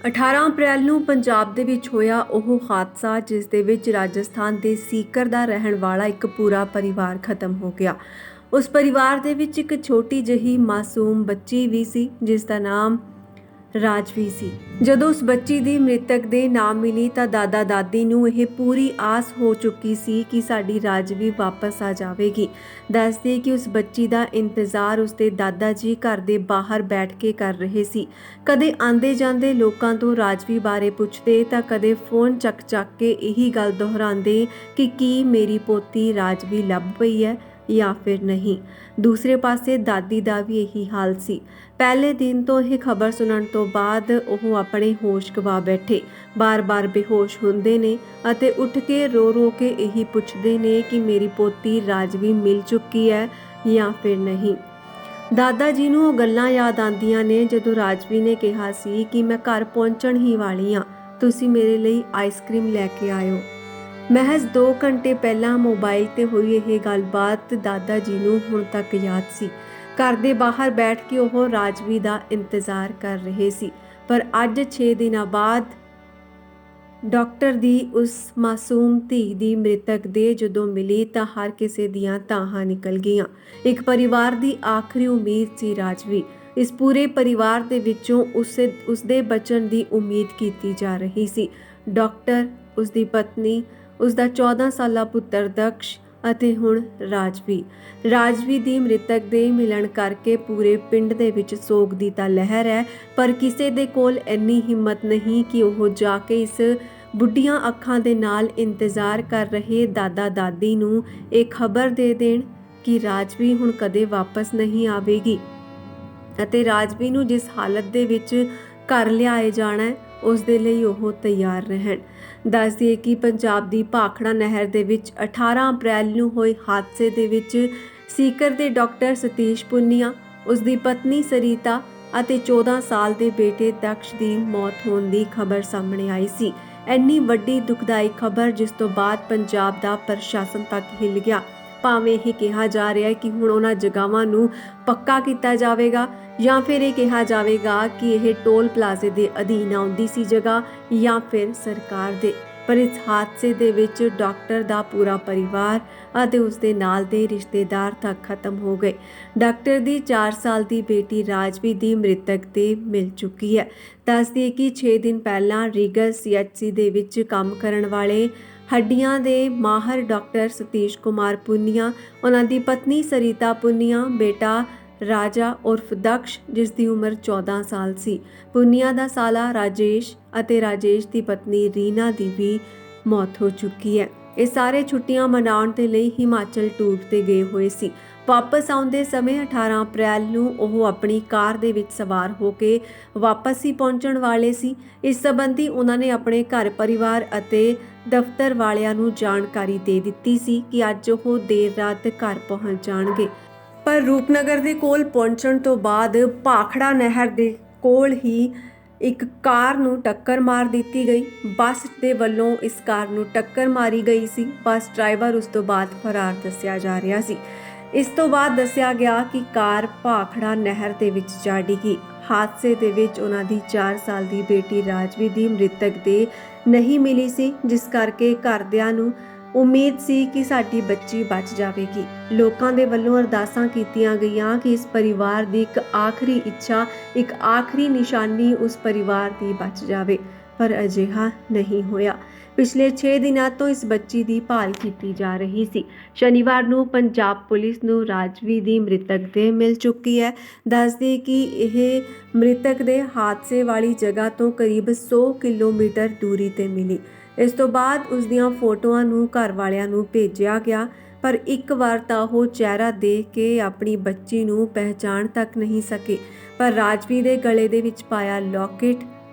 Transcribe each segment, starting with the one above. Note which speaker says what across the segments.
Speaker 1: 18 ਅਪ੍ਰੈਲ ਨੂੰ ਪੰਜਾਬ ਦੇ ਵਿੱਚ ਹੋਇਆ ਉਹ ਹਾਦਸਾ ਜਿਸ ਦੇ ਵਿੱਚ ਰਾਜਸਥਾਨ ਦੇ ਸੀਕਰ ਦਾ ਰਹਿਣ ਵਾਲਾ ਇੱਕ ਪੂਰਾ ਪਰਿਵਾਰ ਖਤਮ ਹੋ ਗਿਆ। ਉਸ ਪਰਿਵਾਰ ਦੇ ਵਿੱਚ ਇੱਕ ਛੋਟੀ ਜਿਹੀ ਮਾਸੂਮ ਬੱਚੀ ਵੀ ਸੀ ਜਿਸ ਦਾ ਨਾਮ ਰਾਜਵੀ ਸੀ। ਜਦੋਂ ਉਸ ਬੱਚੀ ਦੀ ਮ੍ਰਿਤਕ ਦੇ ਨਾਮ ਮਿਲੀ ਤਾਂ ਦਾਦਾ ਦਾਦੀ ਨੂੰ ਇਹ ਪੂਰੀ ਆਸ ਹੋ ਚੁੱਕੀ ਸੀ ਕਿ ਸਾਡੀ ਰਾਜਵੀ ਵਾਪਸ ਆ ਜਾਵੇਗੀ। ਦੱਸਦੇ ਕਿ ਉਸ ਬੱਚੀ ਦਾ ਇੰਤਜ਼ਾਰ ਉਸਦੇ ਦਾਦਾ ਜੀ ਘਰ ਦੇ ਬਾਹਰ ਬੈਠ ਕੇ ਕਰ ਰਹੇ ਸੀ। ਕਦੇ ਆਂਦੇ ਜਾਂਦੇ ਲੋਕਾਂ ਤੋਂ ਰਾਜਵੀ ਬਾਰੇ ਪੁੱਛਦੇ ਤਾਂ ਕਦੇ ਫੋਨ ਚੱਕ ਕੇ ਇਹੀ ਗੱਲ ਦੁਹਰਾਉਂਦੇ ਕਿ ਕੀ ਮੇਰੀ ਪੋਤੀ ਰਾਜਵੀ ਲੱਭ ਪਈ ਹੈ ਜਾਂ ਫਿਰ ਨਹੀਂ। ਦੂਸਰੇ ਪਾਸੇ ਦਾਦੀ ਦਾ ਵੀ ਇਹੀ ਹਾਲ ਸੀ। ਪਹਿਲੇ ਦਿਨ ਤੋਂ ਇਹ ਖਬਰ ਸੁਣਨ ਤੋਂ ਬਾਅਦ ਉਹ ਆਪਣੇ ਹੋਸ਼ ਗਵਾ ਬੈਠੇ, ਬਾਰ-ਬਾਰ ਬੇਹੋਸ਼ ਹੁੰਦੇ ਨੇ ਅਤੇ ਉੱਠ ਕੇ ਰੋ ਕੇ ਇਹੀ ਪੁੱਛਦੇ ਨੇ ਕਿ ਮੇਰੀ ਪੋਤੀ ਰਾਜਵੀ ਮਿਲ ਚੁੱਕੀ ਹੈ ਜਾਂ ਫਿਰ ਨਹੀਂ। ਦਾਦਾ ਜੀ ਨੂੰ ਉਹ ਗੱਲਾਂ ਯਾਦ ਆਉਂਦੀਆਂ ਨੇ ਜਦੋਂ ਰਾਜਵੀ ਨੇ ਕਿਹਾ ਸੀ ਕਿ ਮੈਂ ਘਰ ਪਹੁੰਚਣ ਹੀ ਵਾਲੀ ਹਾਂ, ਤੁਸੀਂ ਮੇਰੇ ਲਈ ਆਈਸਕ੍ਰੀਮ ਲੈ ਕੇ ਆਇਓ। ਮਹਿਜ਼ 2 ਘੰਟੇ ਪਹਿਲਾਂ ਮੋਬਾਈਲ ਤੇ ਹੋਈ ਇਹ ਗੱਲਬਾਤ ਦਾਦਾ ਜੀ ਨੂੰ ਹੁਣ ਤੱਕ ਯਾਦ ਸੀ। ਘਰ ਦੇ ਬਾਹਰ ਬੈਠ ਕੇ ਉਹ ਰਾਜਵੀ ਦਾ ਇੰਤਜ਼ਾਰ ਕਰ ਰਹੇ ਸੀ। ਪਰ ਅੱਜ 6 ਦਿਨਾਂ ਬਾਅਦ ਡਾਕਟਰ ਦੀ ਉਸ ਮਾਸੂਮ ਧੀ ਦੀ ਮ੍ਰਿਤਕ ਦੇਹ ਜਦੋਂ ਮਿਲੀ ਤਾਂ ਹਰ ਕਿਸੇ ਦੀਆਂ ਤਾਹਾਂ ਨਿਕਲ ਗਈਆਂ। ਇੱਕ ਪਰਿਵਾਰ ਦੀ ਆਖਰੀ ਉਮੀਦ ਸੀ ਰਾਜਵੀ। ਇਸ ਪੂਰੇ ਪਰਿਵਾਰ ਦੇ ਵਿੱਚੋਂ ਉਸਦੇ ਬਚਣ ਦੀ ਉਮੀਦ ਕੀਤੀ ਜਾ ਰਹੀ ਸੀ। ਡਾਕਟਰ, ਉਸਦੀ ਪਤਨੀ, ਉਸਦਾ 14 ਸਾਲਾ ਪੁੱਤਰ ਦਕਸ਼ ਅਤੇ ਹੁਣ ਰਾਜਵੀ ਦੀ ਮ੍ਰਿਤਕ ਦੇ ਮਿਲਣ ਕਰਕੇ ਪੂਰੇ ਪਿੰਡ ਦੇ ਵਿੱਚ ਸੋਗ ਦੀ ਤਾਂ ਲਹਿਰ ਹੈ, ਪਰ ਕਿਸੇ ਦੇ ਕੋਲ ਇੰਨੀ ਹਿੰਮਤ ਨਹੀਂ ਕਿ ਉਹ ਜਾ ਕੇ ਇਸ ਬੁੱਢੀਆਂ ਅੱਖਾਂ ਦੇ ਨਾਲ ਇੰਤਜ਼ਾਰ ਕਰ ਰਹੇ ਦਾਦਾ ਦਾਦੀ ਨੂੰ ਇਹ ਖਬਰ ਦੇ ਦੇਣ ਕਿ ਰਾਜਵੀ ਹੁਣ ਕਦੇ ਵਾਪਸ ਨਹੀਂ ਆਵੇਗੀ ਅਤੇ ਰਾਜਵੀ ਨੂੰ ਜਿਸ ਹਾਲਤ ਦੇ ਵਿੱਚ ਘਰ ਲਿਆਏ ਜਾਣਾ ਹੈ ਉਸ ਦੇ ਲਈ ਉਹ ਤਿਆਰ ਰਹਿਣ। ਦੱਸ ਦਈਏ ਕਿ ਪੰਜਾਬ ਦੀ ਭਾਖੜਾ ਨਹਿਰ ਦੇ ਵਿੱਚ 18 ਅਪ੍ਰੈਲ ਨੂੰ ਹੋਏ ਹਾਦਸੇ ਦੇ ਵਿੱਚ ਸੀਕਰ ਦੇ ਡਾਕਟਰ ਸਤੀਸ਼ ਪੁੰਨੀਆ, ਉਸ ਦੀ ਪਤਨੀ ਸਰੀਤਾ ਅਤੇ 14 ਸਾਲ ਦੇ ਬੇਟੇ ਦਕਸ਼ ਦੀ ਮੌਤ ਹੋਣ ਦੀ ਖਬਰ ਸਾਹਮਣੇ ਆਈ ਸੀ। ਇੰਨੀ ਵੱਡੀ ਦੁਖਦਾਈ ਖਬਰ ਜਿਸ ਤੋਂ ਬਾਅਦ ਪੰਜਾਬ ਦਾ ਪ੍ਰਸ਼ਾਸਨ ਤੱਕ ਹਿੱਲ ਗਿਆ। ਭਾਵੇਂ ਇਹ ਕਿਹਾ ਜਾ ਰਿਹਾ ਹੈ ਕਿ ਹੁਣ ਉਹਨਾਂ ਜਗ੍ਹਾਵਾਂ ਨੂੰ ਪੱਕਾ ਕੀਤਾ ਜਾਵੇਗਾ ਜਾਂ ਫਿਰ ਇਹ ਕਿਹਾ ਜਾਵੇਗਾ ਕਿ ਇਹ ਟੋਲ ਪਲਾਜ਼ੇ ਦੇ ਅਧੀਨ ਆਉਂਦੀ ਸੀ ਜਗ੍ਹਾ ਜਾਂ ਫਿਰ ਸਰਕਾਰ ਦੇ, ਪਰ ਇਸ ਹਾਦਸੇ ਦੇ ਵਿੱਚ ਡਾਕਟਰ ਦਾ ਪੂਰਾ ਪਰਿਵਾਰ ਅਤੇ ਉਸਦੇ ਨਾਲ ਦੇ ਰਿਸ਼ਤੇਦਾਰ ਤੱਕ ਖਤਮ ਹੋ ਗਏ। ਡਾਕਟਰ ਦੀ 4 ਸਾਲ ਦੀ ਬੇਟੀ ਰਾਜਵੀ ਦੀ ਮ੍ਰਿਤਕ ਦੇਹ ਮਿਲ ਚੁੱਕੀ ਹੈ। ਦੱਸਦੀ ਕਿ 6 ਦਿਨ ਪਹਿਲਾਂ ਰੀਗਲ CHC ਦੇ ਵਿੱਚ ਕੰਮ ਕਰਨ ਵਾਲੇ ਹੱਡੀਆਂ ਦੇ ਮਾਹਰ ਡਾਕਟਰ ਸਤੀਸ਼ ਕੁਮਾਰ ਪੁੰਨੀਆ, ਉਹਨਾਂ ਦੀ ਪਤਨੀ ਸਰੀਤਾ ਪੁੰਨੀਆ, ਬੇਟਾ ਰਾਜਾ ਉਰਫ ਦਕਸ਼ ਜਿਸ ਦੀ ਉਮਰ 14 ਸਾਲ ਸੀ, ਪੁੰਨੀਆ ਦਾ ਸਾਲਾ ਰਾਜੇਸ਼ ਅਤੇ ਰਾਜੇਸ਼ ਦੀ ਪਤਨੀ ਰੀਨਾ ਦੀ ਵੀ ਮੌਤ ਹੋ ਚੁੱਕੀ ਹੈ। ਇਹ ਸਾਰੇ ਛੁੱਟੀਆਂ ਮਨਾਉਣ ਦੇ ਲਈ ਹਿਮਾਚਲ ਟੂਰ ਤੇ ਗਏ ਹੋਏ ਸੀ। ਵਾਪਸ ਆਉਂਦੇ ਸਮੇਂ 18 ਅਪ੍ਰੈਲ ਨੂੰ ਉਹ ਆਪਣੀ ਕਾਰ ਦੇ ਵਿੱਚ ਸਵਾਰ ਹੋ ਕੇ ਵਾਪਸ ਹੀ ਪਹੁੰਚਣ ਵਾਲੇ ਸੀ। ਇਸ ਸੰਬੰਧੀ ਉਹਨਾਂ ਨੇ ਆਪਣੇ ਘਰ ਪਰਿਵਾਰ ਅਤੇ ਦਫ਼ਤਰ ਵਾਲਿਆਂ ਨੂੰ ਜਾਣਕਾਰੀ ਦੇ ਦਿੱਤੀ ਸੀ ਕਿ ਅੱਜ ਉਹ ਦੇਰ ਰਾਤ ਘਰ ਪਹੁੰਚ ਜਾਣਗੇ। ਪਰ ਰੂਪਨਗਰ ਦੇ ਕੋਲ ਪਹੁੰਚਣ ਤੋਂ ਬਾਅਦ ਭਾਖੜਾ ਨਹਿਰ ਦੇ ਕੋਲ ਹੀ ਇੱਕ ਕਾਰ ਨੂੰ ਟੱਕਰ ਮਾਰ ਦਿੱਤੀ ਗਈ। ਬੱਸ ਦੇ ਵੱਲੋਂ ਇਸ ਕਾਰ ਨੂੰ ਟੱਕਰ ਮਾਰੀ ਗਈ ਸੀ। ਬੱਸ ਡਰਾਈਵਰ ਉਸ ਤੋਂ ਬਾਅਦ ਫਰਾਰ ਦੱਸਿਆ ਜਾ ਰਿਹਾ ਸੀ। ਇਸ ਤੋਂ ਬਾਅਦ ਦੱਸਿਆ ਗਿਆ ਕਿ ਕਾਰ ਭਾਖੜਾ ਨਹਿਰ ਦੇ ਵਿੱਚ ਜਾ ਡਿੱਗੀ। ਹਾਦਸੇ ਦੇ ਵਿੱਚ ਉਹਨਾਂ ਦੀ 4 ਸਾਲ ਦੀ ਬੇਟੀ ਰਾਜਵੀ ਦੀ ਮ੍ਰਿਤਕ ਦੇਹ ਨਹੀਂ ਮਿਲੀ ਸੀ, ਜਿਸ ਕਰਕੇ ਘਰਦਿਆਂ ਨੂੰ ਉਮੀਦ ਸੀ ਕਿ ਸਾਡੀ ਬੱਚੀ ਬਚ ਜਾਵੇਗੀ। ਲੋਕਾਂ ਦੇ ਵੱਲੋਂ ਅਰਦਾਸਾਂ ਕੀਤੀਆਂ ਗਈਆਂ ਕਿ ਇਸ ਪਰਿਵਾਰ ਦੀ ਇੱਕ ਆਖਰੀ ਇੱਛਾ, ਇੱਕ ਆਖਰੀ ਨਿਸ਼ਾਨੀ ਉਸ ਪਰਿਵਾਰ ਦੀ ਬਚ ਜਾਵੇ, ਪਰ ਅਜਿਹਾ ਨਹੀਂ ਹੋਇਆ। ਪਿਛਲੇ 6 ਦਿਨਾਂ ਤੋਂ ਇਸ ਬੱਚੀ ਦੀ ਭਾਲ ਕੀਤੀ ਜਾ ਰਹੀ ਸੀ। ਸ਼ਨੀਵਾਰ ਨੂੰ ਪੰਜਾਬ ਪੁਲਿਸ ਨੂੰ ਰਾਜਵੀ ਦੀ ਮ੍ਰਿਤਕ ਦੇਹ ਮਿਲ ਚੁੱਕੀ ਹੈ। ਦੱਸਦੇ ਕਿ ਇਹ ਮ੍ਰਿਤਕ ਦੇਹ ਹਾਦਸੇ ਵਾਲੀ ਜਗ੍ਹਾ ਤੋਂ ਕਰੀਬ 100 ਕਿਲੋਮੀਟਰ ਦੂਰੀ ਤੇ ਮਿਲੀ। ਇਸ ਤੋਂ ਬਾਅਦ ਉਸ ਦੀਆਂ ਫੋਟੋਆਂ ਨੂੰ ਘਰ ਵਾਲਿਆਂ ਨੂੰ ਭੇਜਿਆ ਗਿਆ, ਪਰ ਇੱਕ ਵਾਰ ਤਾਂ ਉਹ ਚਿਹਰਾ ਦੇਖ ਕੇ ਆਪਣੀ ਬੱਚੀ ਨੂੰ ਪਹਿਚਾਣ ਤੱਕ ਨਹੀਂ ਸਕੇ। ਪਰ ਰਾਜਵੀ ਦੇ ਗਲੇ ਦੇ ਵਿੱਚ ਪਾਇਆ ਲੌਕਟ,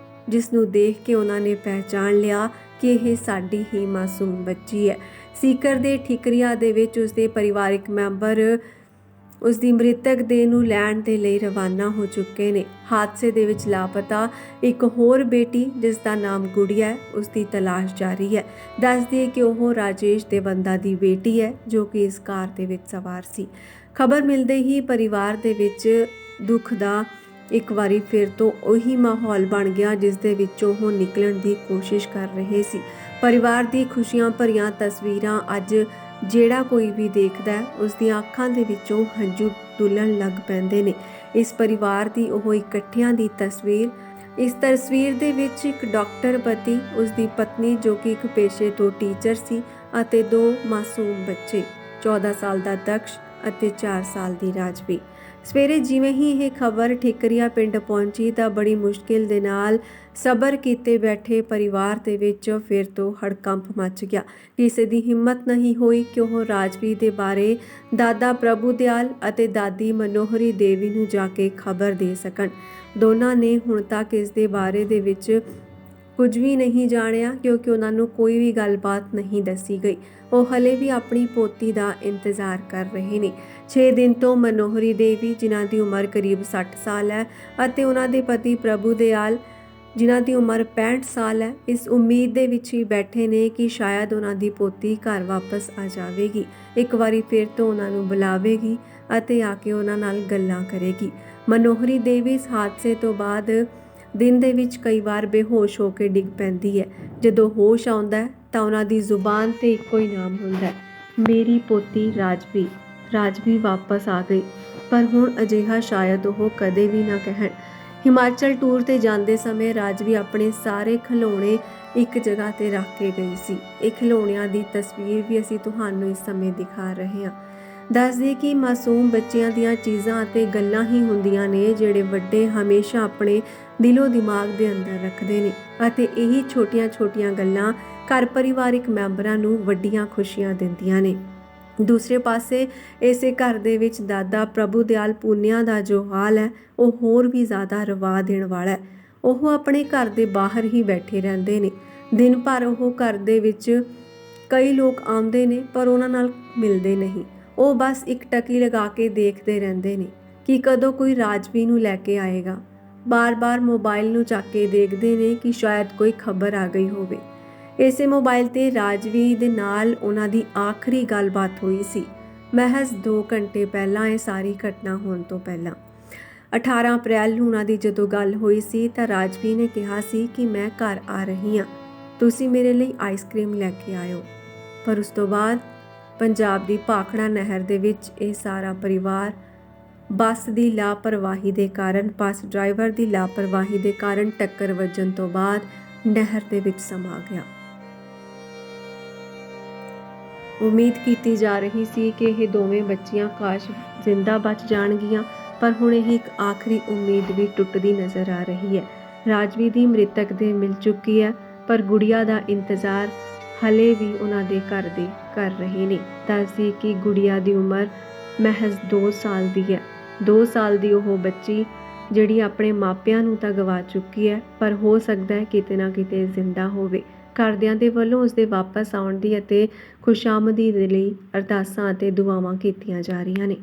Speaker 1: ਜਿਸ ਨੂੰ ਦੇਖ ਕੇ ਉਹਨਾਂ ਨੇ ਪਹਿਚਾਣ ਲਿਆ ਕਿ ਇਹ ਸਾਡੀ ਹੀ ਮਾਸੂਮ ਬੱਚੀ ਹੈ। ਸੀਕਰ ਦੇ ਠਿਕਰੀਆਂ ਦੇ ਵਿੱਚ ਉਸਦੇ ਪਰਿਵਾਰਕ ਮੈਂਬਰ ਉਸ ਦੀ ਮ੍ਰਿਤਕ ਦੇਹ ਨੂੰ ਲੈਣ ਦੇ ਲਈ ਰਵਾਨਾ ਹੋ ਚੁੱਕੇ ਨੇ। ਹਾਦਸੇ ਦੇ ਵਿੱਚ ਲਾਪਤਾ ਇੱਕ ਹੋਰ ਬੇਟੀ ਜਿਸ ਦਾ ਨਾਮ ਗੁੜੀਆ ਹੈ, ਉਸ ਦੀ ਤਲਾਸ਼ ਜਾਰੀ ਹੈ। ਦੱਸਦੀ ਹੈ ਕਿ ਉਹ ਰਾਜੇਸ਼ ਦੇਵੰਦਾ ਦੀ ਬੇਟੀ ਹੈ ਜੋ ਕਿ ਇਸ ਕਾਰ ਦੇ ਵਿੱਚ ਸਵਾਰ ਸੀ। ਖਬਰ ਮਿਲਦੇ ਹੀ ਪਰਿਵਾਰ ਦੇ ਵਿੱਚ ਦੁੱਖ ਦਾ ਇੱਕ ਵਾਰੀ ਫਿਰ ਤੋਂ ਉਹੀ ਮਾਹੌਲ ਬਣ ਗਿਆ ਜਿਸ ਦੇ ਵਿੱਚੋਂ ਉਹ ਨਿਕਲਣ ਦੀ ਕੋਸ਼ਿਸ਼ ਕਰ ਰਹੇ ਸੀ। ਪਰਿਵਾਰ ਦੀ ਖੁਸ਼ੀਆਂ ਭਰੀਆਂ ਤਸਵੀਰਾਂ ਅੱਜ ਜਿਹੜਾ ਕੋਈ ਵੀ ਦੇਖਦਾ ਹੈ ਉਸ ਦੀਆਂ ਅੱਖਾਂ ਦੇ ਵਿੱਚੋਂ ਹੰਝੂ ਡੁੱਲਣ ਲੱਗ ਪੈਂਦੇ ਨੇ। ਇਸ ਪਰਿਵਾਰ ਦੀ ਉਹ ਇਕੱਠਿਆਂ ਦੀ ਤਸਵੀਰ, ਇਸ ਤਸਵੀਰ ਦੇ ਵਿੱਚ ਇੱਕ ਡਾਕਟਰ ਪਤੀ, ਉਸ ਦੀ ਪਤਨੀ ਜੋ ਕਿ ਇੱਕ ਪੇਸ਼ੇ ਤੋਂ ਟੀਚਰ ਸੀ ਅਤੇ 2 ਮਾਸੂਮ ਬੱਚੇ, 14 ਸਾਲ ਦਾ ਦਕਸ਼ ਅਤੇ 4 ਸਾਲ ਦੀ ਰਾਜਵੀ। ਸਵੇਰੇ ਜਿਵੇਂ ਹੀ ਇਹ ਖਬਰ ਠਿਕਰੀਆ ਪਿੰਡ ਪਹੁੰਚੀ ਤਾਂ ਬੜੀ ਮੁਸ਼ਕਿਲ ਦੇ ਨਾਲ ਸਬਰ ਕੀਤੇ ਬੈਠੇ ਪਰਿਵਾਰ ਦੇ ਵਿੱਚ ਫਿਰ ਤੋਂ ਹੜਕੰਪ ਮਚ ਗਿਆ। ਕਿਸੇ ਦੀ ਹਿੰਮਤ ਨਹੀਂ ਹੋਈ ਕਿ ਉਹ ਰਾਜਵੀ ਦੇ ਬਾਰੇ ਦਾਦਾ ਪ੍ਰਭੂ ਦਿਆਲ ਅਤੇ ਦਾਦੀ ਮਨੋਹਰੀ ਦੇਵੀ ਨੂੰ ਜਾ ਕੇ ਖਬਰ ਦੇ ਸਕਣ। ਦੋਨਾਂ ਨੇ ਹੁਣ ਤੱਕ ਇਸ ਦੇ ਬਾਰੇ ਦੇ ਵਿੱਚ ਕੁਝ ਵੀ ਨਹੀਂ ਜਾਣਿਆ ਕਿਉਂਕਿ ਉਹਨਾਂ ਨੂੰ ਕੋਈ ਵੀ ਗੱਲਬਾਤ ਨਹੀਂ ਦੱਸੀ ਗਈ। ਉਹ ਹਲੇ ਵੀ ਆਪਣੀ ਪੋਤੀ ਦਾ ਇੰਤਜ਼ਾਰ ਕਰ ਰਹੇ ਨੇ। 6 ਦਿਨ ਤੋਂ ਮਨੋਹਰੀ ਦੇਵੀ ਜਿਨ੍ਹਾਂ ਦੀ ਉਮਰ ਕਰੀਬ 60 ਸਾਲ ਹੈ ਅਤੇ ਉਹਨਾਂ ਦੇ ਪਤੀ ਪ੍ਰਭੂ ਦਿਆਲ ਜਿਨ੍ਹਾਂ ਦੀ ਉਮਰ 65 ਸਾਲ ਹੈ, ਇਸ ਉਮੀਦ ਦੇ ਵਿੱਚ ਹੀ ਬੈਠੇ ਨੇ ਕਿ ਸ਼ਾਇਦ ਉਹਨਾਂ ਦੀ ਪੋਤੀ ਘਰ ਵਾਪਸ ਆ ਜਾਵੇਗੀ, ਇੱਕ ਵਾਰੀ ਫਿਰ ਤੋਂ ਉਹਨਾਂ ਨੂੰ ਬੁਲਾਵੇਗੀ ਅਤੇ ਆ ਕੇ ਉਹਨਾਂ ਨਾਲ ਗੱਲਾਂ ਕਰੇਗੀ। ਮਨੋਹਰੀ ਦੇਵੀ ਇਸ ਹਾਦਸੇ ਤੋਂ ਬਾਅਦ ਦਿਨ ਦੇ ਵਿੱਚ ਕਈ ਵਾਰ ਬੇਹੋਸ਼ ਹੋ ਕੇ ਡਿੱਗ ਪੈਂਦੀ ਹੈ। ਜਦੋਂ ਹੋਸ਼ ਆਉਂਦਾ ਹੈ ਤਾਂ ਉਹਨਾਂ ਦੀ ਜ਼ੁਬਾਨ ਤੇ ਇੱਕੋ ਹੀ ਨਾਮ ਹੁੰਦਾ ਹੈ, ਮੇਰੀ ਪੋਤੀ ਰਾਜਵੀ। ਰਾਜਵੀ ਵਾਪਸ ਆ ਗਈ, ਪਰ ਹੁਣ ਅਜਿਹਾ ਸ਼ਾਇਦ ਉਹ ਕਦੇ ਵੀ ਨਾ ਕਹਿਣ। ਹਿਮਾਚਲ ਟੂਰ ਤੇ ਜਾਂਦੇ ਸਮੇਂ ਰਾਜਵੀ ਆਪਣੇ ਸਾਰੇ ਖਿਡੌਣੇ ਇੱਕ ਜਗ੍ਹਾ ਤੇ ਰੱਖ ਕੇ ਗਈ ਸੀ। ਇਹ ਖਿਡੌਣਿਆਂ ਦੀ ਤਸਵੀਰ ਵੀ ਅਸੀਂ ਤੁਹਾਨੂੰ ਇਸ ਸਮੇਂ ਦਿਖਾ ਰਹੇ ਹਾਂ। ਦੱਸ ਦਈਏ ਕਿ ਮਾਸੂਮ ਬੱਚਿਆਂ ਦੀਆਂ ਚੀਜ਼ਾਂ ਅਤੇ ਗੱਲਾਂ ਹੀ ਹੁੰਦੀਆਂ ਨੇ ਜਿਹੜੇ ਵੱਡੇ ਹਮੇਸ਼ਾ ਆਪਣੇ ਦਿਲੋਂ ਦਿਮਾਗ ਦੇ ਅੰਦਰ ਰੱਖਦੇ ਨੇ ਅਤੇ ਇਹੀ ਛੋਟੀਆਂ-ਛੋਟੀਆਂ ਗੱਲਾਂ ਘਰ ਪਰਿਵਾਰਿਕ ਮੈਂਬਰਾਂ ਨੂੰ ਵੱਡੀਆਂ ਖੁਸ਼ੀਆਂ ਦਿੰਦੀਆਂ ਨੇ। ਦੂਸਰੇ ਪਾਸੇ ਇਸੇ ਘਰ ਦੇ ਵਿੱਚ ਦਾਦਾ ਪ੍ਰਭੂ ਦਿਆਲ ਪੂਨਿਆ ਦਾ ਜੋ ਹਾਲ ਹੈ ਉਹ ਹੋਰ ਵੀ ਜ਼ਿਆਦਾ ਰਵਾ ਦੇਣ ਵਾਲਾ ਹੈ। ਉਹ ਆਪਣੇ ਘਰ ਦੇ ਬਾਹਰ ਹੀ ਬੈਠੇ ਰਹਿੰਦੇ ਨੇ। ਦਿਨ ਭਰ ਉਹ ਘਰ ਦੇ ਵਿੱਚ ਕਈ ਲੋਕ ਆਉਂਦੇ ਨੇ ਪਰ ਉਹਨਾਂ ਨਾਲ ਮਿਲਦੇ ਨਹੀਂ। ਉਹ ਬਸ ਇੱਕ ਟਕੀ ਲਗਾ ਕੇ ਦੇਖਦੇ ਰਹਿੰਦੇ ਨੇ ਕਿ ਕਦੋਂ ਕੋਈ ਰਾਜਵੀ ਨੂੰ ਲੈ ਕੇ ਆਏਗਾ। ਬਾਰ-ਬਾਰ ਮੋਬਾਈਲ ਨੂੰ ਚੱਕ ਕੇ ਦੇਖਦੇ ਨੇ ਕਿ ਸ਼ਾਇਦ ਕੋਈ ਖਬਰ ਆ ਗਈ ਹੋਵੇ। ਇਸੇ ਮੋਬਾਈਲ ਤੇ ਰਾਜਵੀ ਦੇ ਨਾਲ ਉਹਨਾਂ ਦੀ ਆਖਰੀ ਗੱਲਬਾਤ ਹੋਈ ਸੀ, ਮਹਿਜ਼ 2 ਘੰਟੇ ਪਹਿਲਾਂ। ਇਹ ਸਾਰੀ ਘਟਨਾ ਹੋਣ ਤੋਂ ਪਹਿਲਾਂ 18 ਅਪ੍ਰੈਲ ਨੂੰ ਉਹਨਾਂ ਦੀ ਜਦੋਂ ਗੱਲ ਹੋਈ ਸੀ ਤਾਂ ਰਾਜਵੀ ਨੇ ਕਿਹਾ ਸੀ ਕਿ ਮੈਂ ਘਰ ਆ ਰਹੀ ਹਾਂ, ਤੁਸੀਂ ਮੇਰੇ ਲਈ ਆਈਸਕ੍ਰੀਮ ਲੈ ਕੇ ਆਇਓ। ਪਰ ਉਸ ਤੋਂ ਬਾਅਦ ਪੰਜਾਬ ਦੀ ਭਾਖੜਾ ਨਹਿਰ ਦੇ ਵਿੱਚ ਇਹ ਸਾਰਾ ਪਰਿਵਾਰ ਬੱਸ ਦੀ ਲਾਪਰਵਾਹੀ ਦੇ ਕਾਰਨ, ਬੱਸ ਡਰਾਈਵਰ ਦੀ ਲਾਪਰਵਾਹੀ ਦੇ ਕਾਰਨ ਟੱਕਰ ਵੱਜਣ ਤੋਂ ਬਾਅਦ ਨਹਿਰ ਦੇ ਵਿੱਚ ਸਮਾ ਗਿਆ। ਉਮੀਦ ਕੀਤੀ ਜਾ ਰਹੀ ਸੀ ਕਿ ਇਹ ਦੋਵੇਂ ਬੱਚੀਆਂ ਕਾਸ਼ ਜ਼ਿੰਦਾ ਬਚ ਜਾਣਗੀਆਂ, ਪਰ ਹੁਣ ਇਹ ਇੱਕ ਆਖਰੀ ਉਮੀਦ ਵੀ ਟੁੱਟਦੀ ਨਜ਼ਰ ਆ ਰਹੀ ਹੈ। ਰਾਜਵੀ ਦੀ ਮ੍ਰਿਤਕ ਦੇਹ ਮਿਲ ਚੁੱਕੀ ਹੈ ਪਰ ਗੁੜੀਆ ਦਾ ਇੰਤਜ਼ਾਰ ਹਲੇ ਵੀ ਉਹਨਾਂ ਦੇ ਘਰ ਦੇ ਕਰ ਰਹੇ ਨੇ। ਦੱਸਦੀ ਕਿ ਗੁੜੀਆ ਦੀ ਉਮਰ ਮਹਿਜ਼ 2 ਸਾਲ ਦੀ ਹੈ। 2 ਸਾਲ ਦੀ ਉਹ ਬੱਚੀ ਜਿਹੜੀ ਆਪਣੇ ਮਾਪਿਆਂ ਨੂੰ ਤਾਂ ਗਵਾ ਚੁੱਕੀ ਹੈ ਪਰ ਹੋ ਸਕਦਾ ਹੈ ਕਿਤੇ ਨਾ ਕਿਤੇ ਜ਼ਿੰਦਾ ਹੋਵੇ। ਘਰਦਿਆਂ ਦੇ ਵੱਲੋਂ ਉਸਦੇ ਵਾਪਸ ਆਉਣ ਦੀ ਅਤੇ ਖੁਸ਼ਾਮਦੀ ਦੇ ਲਈ ਅਰਦਾਸਾਂ ਅਤੇ ਦੁਆਵਾਂ ਕੀਤੀਆਂ ਜਾ ਰਹੀਆਂ ਨੇ।